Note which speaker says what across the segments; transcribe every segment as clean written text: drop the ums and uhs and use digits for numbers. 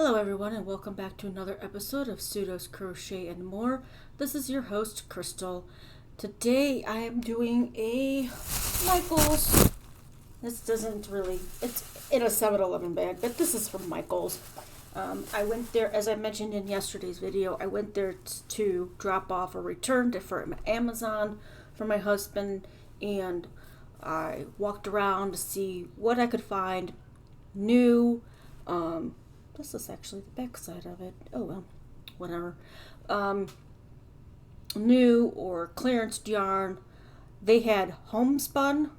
Speaker 1: Hello everyone and welcome back to another episode of Pseudos Crochet and More. This is your host Crystal. Today I am doing a Michaels. This doesn't really, it's in a 7-Eleven bag, but this is from Michaels. I went there, as I mentioned in yesterday's video, I went there to drop off a return for Amazon for my husband, and I walked around to see what I could find new. This is actually the back side of it. Oh well, whatever. New or clearance yarn. They had homespun.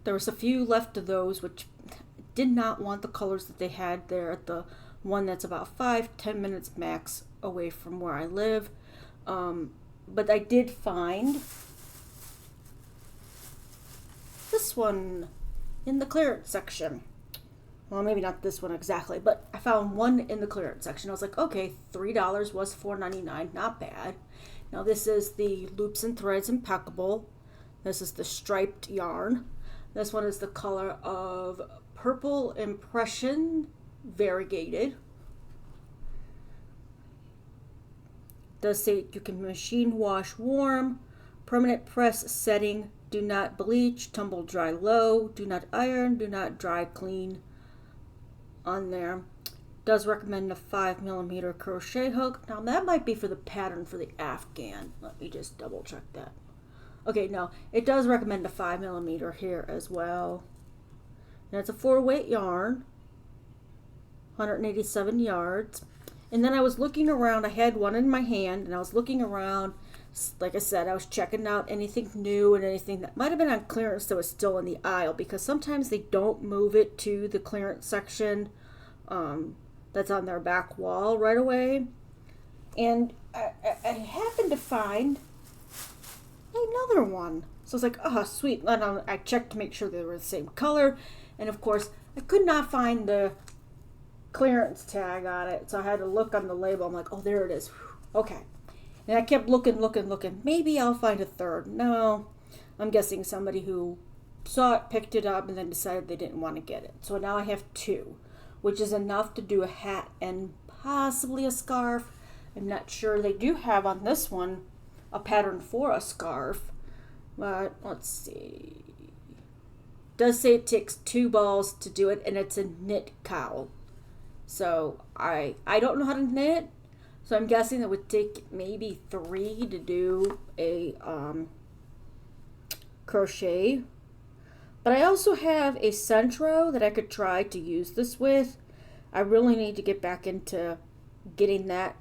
Speaker 1: There was a few left of those, which did not want the colors that they had there at the one that's about 5-10 minutes max away from where I live. But I did find this one in the clearance section. Well, maybe not this one exactly, but I found one in the clearance section. I was like, okay, $3 was $4.99, not bad. Now this is the Loops and Threads Impeccable. This is the striped yarn. This one is the color of Purple Impression Variegated. Does say you can machine wash warm, permanent press setting, do not bleach, tumble dry low, do not iron, do not dry clean. On there does recommend a 5mm crochet hook. Now that might be for the pattern for the Afghan. Let me just double check that. Okay, no, it does recommend a 5mm here as well. And it's a 4-weight yarn, 187 yards. And then I was looking around, I had one in my hand and I was looking around. Like I said, I was checking out anything new and anything that might have been on clearance that was still in the aisle, because sometimes they don't move it to the clearance section that's on their back wall right away. And I happened to find another one. So I was like, oh, sweet. And I checked to make sure they were the same color. And of course, I could not find the clearance tag on it. So I had to look on the label. I'm like, oh, there it is. Okay. And I kept looking. Maybe I'll find a third. No, I'm guessing somebody who saw it, picked it up, and then decided they didn't want to get it. So now I have two, which is enough to do a hat and possibly a scarf. I'm not sure. They do have on this one a pattern for a scarf. But let's see. It does say it takes 2 balls to do it, and it's a knit cowl. So I don't know how to knit. So I'm guessing it would take maybe 3 to do a crochet. But I also have a Centro that I could try to use this with. I really need to get back into getting that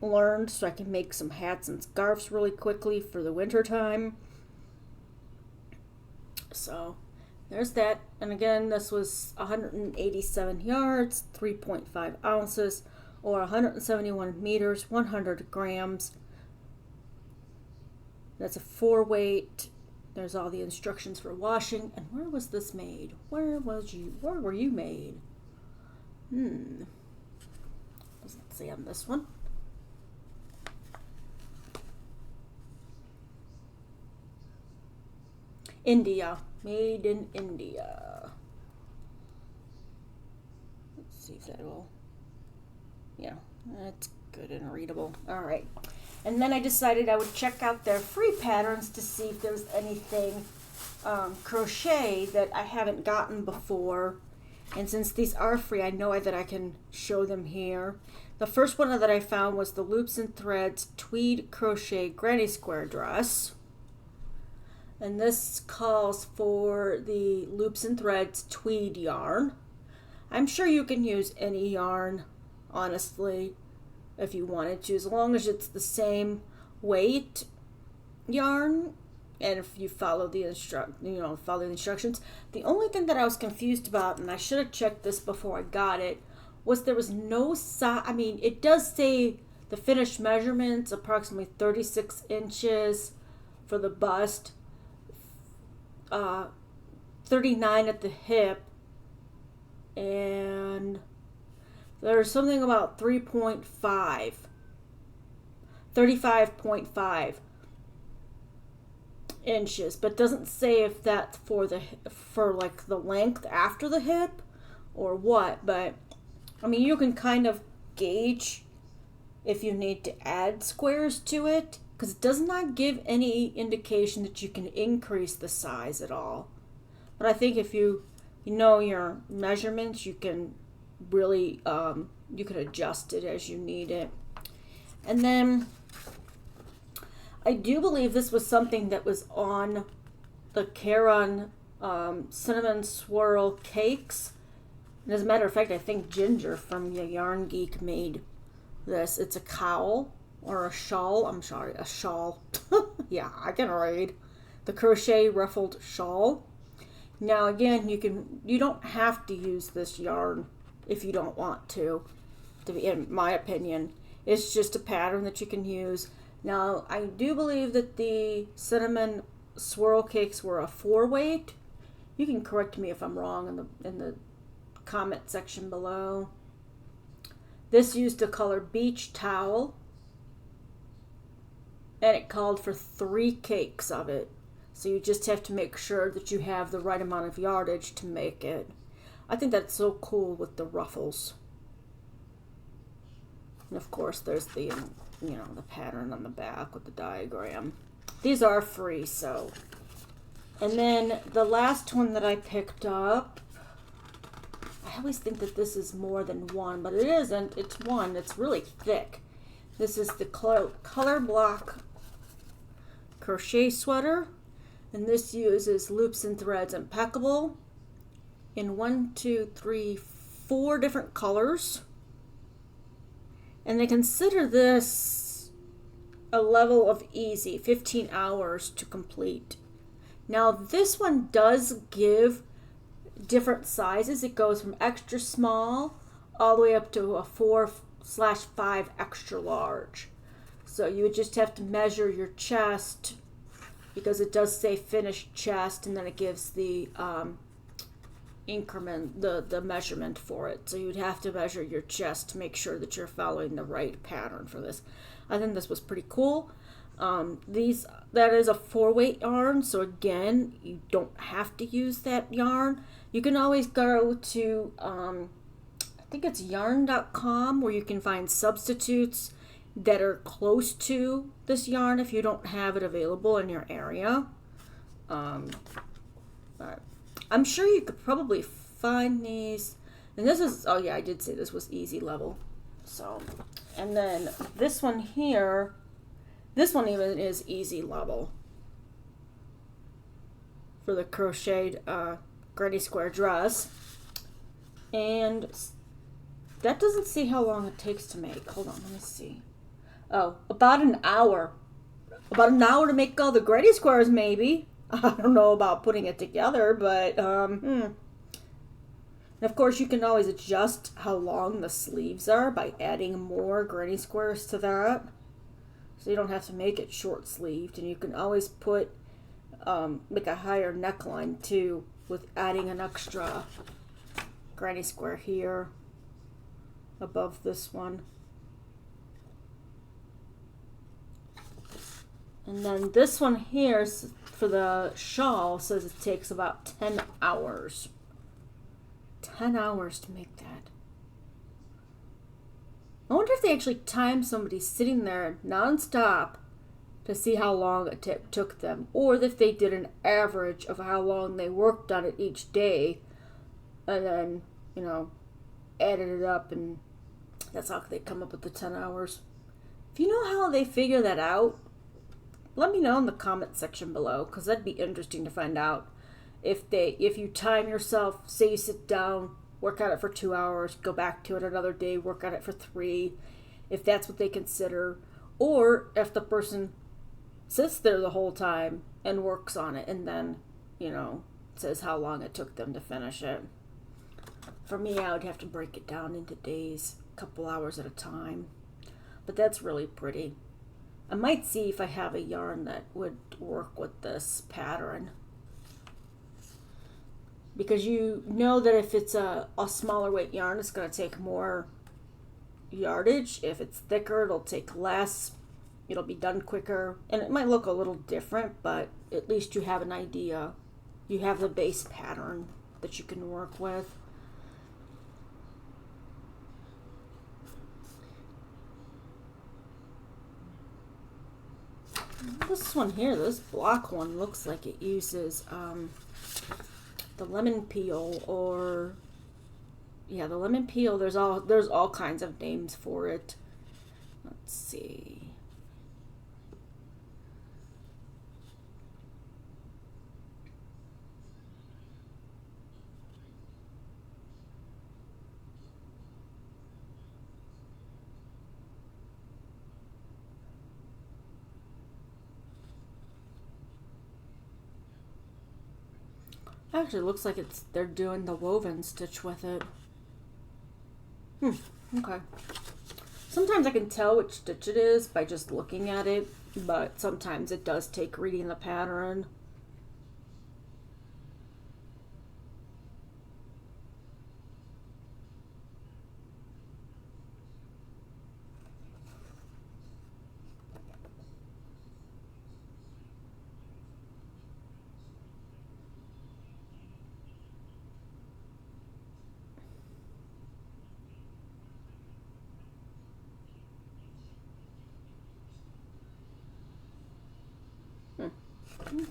Speaker 1: learned so I can make some hats and scarves really quickly for the winter time. So there's that. And again, this was 187 yards, 3.5 ounces. Or 171 meters, 100 grams. That's a 4-weight. There's all the instructions for washing. And where was this made? Where were you made? Doesn't say on this one. India. Made in India. Let's see if that will... Yeah, that's good and readable. All right. And then I decided I would check out their free patterns to see if there's anything crochet that I haven't gotten before. And since these are free, I know that I can show them here. The first one that I found was the Loops and Threads Tweed Crochet Granny Square Dress. And this calls for the Loops and Threads tweed yarn. I'm sure you can use any yarn, honestly, if you wanted to, as long as it's the same weight yarn, and if you follow the instructions. The only thing that I was confused about, and I should have checked this before I got it, was there was no size. I mean, it does say the finished measurements approximately 36 inches for the bust, 39 at the hip, and there's something about 35.5 inches, but doesn't say if that's for the length after the hip or what. But I mean, you can kind of gauge if you need to add squares to it, because it does not give any indication that you can increase the size at all. But I think if you know your measurements, you can really you can adjust it as you need it. And then I do believe this was something that was on the Caron cinnamon swirl cakes. And as a matter of fact, I think Ginger from the Yarn Geek made this. It's a cowl or a shawl. I'm sorry, a shawl. Yeah, I can read. The crochet ruffled shawl. Now again, you don't have to use this yarn if you don't want to be, in my opinion. It's just a pattern that you can use. Now, I do believe that the cinnamon swirl cakes were a 4-weight. You can correct me if I'm wrong in the comment section below. This used the color Beach Towel, and it called for 3 cakes of it. So you just have to make sure that you have the right amount of yardage to make it. I think that's so cool with the ruffles. And of course, there's the the pattern on the back with the diagram. These are free, so. And then the last one that I picked up, I always think that this is more than one, but it isn't. It's one. It's really thick. This is the Color Block crochet sweater, and this uses loops and threads impeccable in 4 different colors. And they consider this a level of easy, 15 hours to complete. Now this one does give different sizes. It goes from extra small all the way up to a 4/5 extra large. So you would just have to measure your chest, because it does say finished chest, and then it gives the increment, the measurement for it. So you'd have to measure your chest to make sure that you're following the right pattern for this. I think this was pretty cool. That is a 4-weight yarn, so again, you don't have to use that yarn. You can always go to I think it's yarn.com, where you can find substitutes that are close to this yarn if you don't have it available in your area. But I'm sure you could probably find these. And this is, oh yeah, I did say this was easy level. So, and then this one here, this one even is easy level for the crocheted granny square dress. And that doesn't say how long it takes to make. Hold on, let me see. Oh, about an hour. About an hour to make all the granny squares, maybe. I don't know about putting it together, but And of course, you can always adjust how long the sleeves are by adding more granny squares to that. So you don't have to make it short sleeved, and you can always put like a higher neckline too with adding an extra granny square here above this one. And then this one here for the shawl says it takes about 10 hours. 10 hours to make that. I wonder if they actually timed somebody sitting there non-stop to see how long it took them, or if they did an average of how long they worked on it each day, and then, added it up, and that's how they come up with the 10 hours. If you know how they figure that out, let me know in the comment section below, because that'd be interesting to find out. If you time yourself, say you sit down, work on it for 2 hours, go back to it another day, work on it for 3, if that's what they consider, or if the person sits there the whole time and works on it and then, says how long it took them to finish it. For me, I would have to break it down into days, a couple hours at a time. But that's really pretty. I might see if I have a yarn that would work with this pattern. Because you know that if it's a smaller weight yarn, it's going to take more yardage. If it's thicker, it'll take less. It'll be done quicker. And it might look a little different, but at least you have an idea. You have the base pattern that you can work with. This one here, this block one, looks like it uses the lemon peel, or yeah, the lemon peel. There's all kinds of names for it. Let's see. Actually, it looks like they're doing the woven stitch with it. Okay. Sometimes I can tell which stitch it is by just looking at it, but sometimes it does take reading the pattern.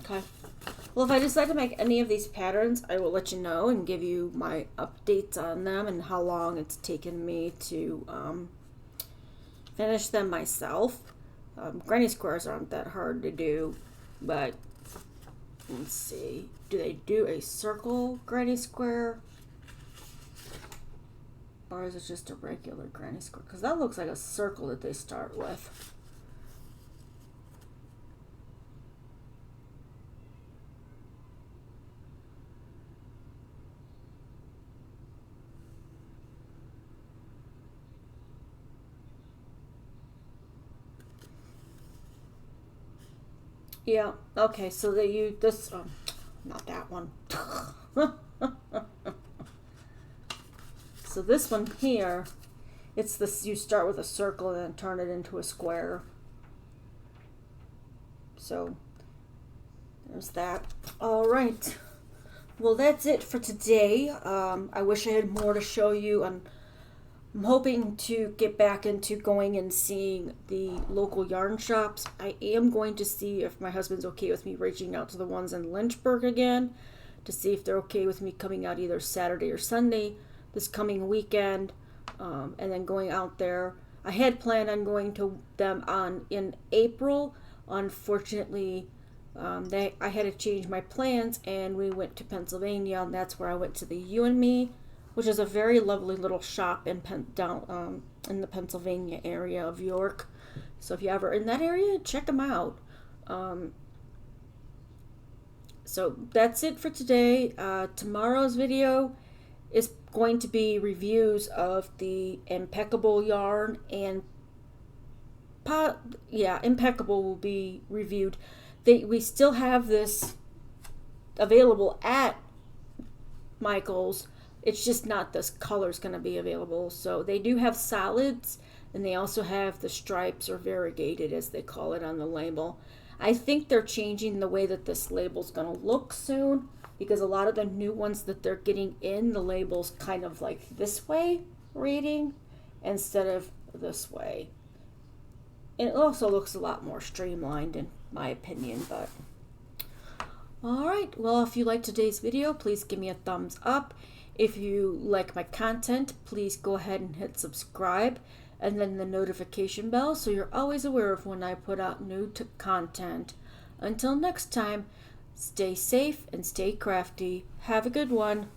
Speaker 1: Okay. Well, if I decide to make any of these patterns, I will let you know and give you my updates on them and how long it's taken me to finish them myself. Granny squares aren't that hard to do, but let's see. Do they do a circle granny square? Or is it just a regular granny square? Because that looks like a circle that they start with. Yeah, okay, so they use this, not that one. So this one here, it's this, you start with a circle and then turn it into a square. So there's that. All right. Well, that's it for today. I wish I had more to show you. I'm hoping to get back into going and seeing the local yarn shops. I am going to see if my husband's okay with me reaching out to the ones in Lynchburg again to see if they're okay with me coming out either Saturday or Sunday this coming weekend, and then going out there. I had planned on going to them in April. Unfortunately, I had to change my plans, and we went to Pennsylvania, and that's where I went to the You and Me, which is a very lovely little shop in the Pennsylvania area of York. So if you're ever in that area, check them out. So that's it for today. Tomorrow's video is going to be reviews of the Impeccable yarn, and Impeccable will be reviewed. We still have this available at Michael's. It's just not this color's going to be available. So they do have solids, and they also have the stripes, or variegated as they call it on the label. I think they're changing the way that this label's going to look soon, because a lot of the new ones that they're getting in, the label's kind of like this way reading instead of this way. And it also looks a lot more streamlined in my opinion, but alright, well, if you liked today's video, please give me a thumbs up. If you like my content, please go ahead and hit subscribe and then the notification bell so you're always aware of when I put out new content. Until next time, stay safe and stay crafty. Have a good one.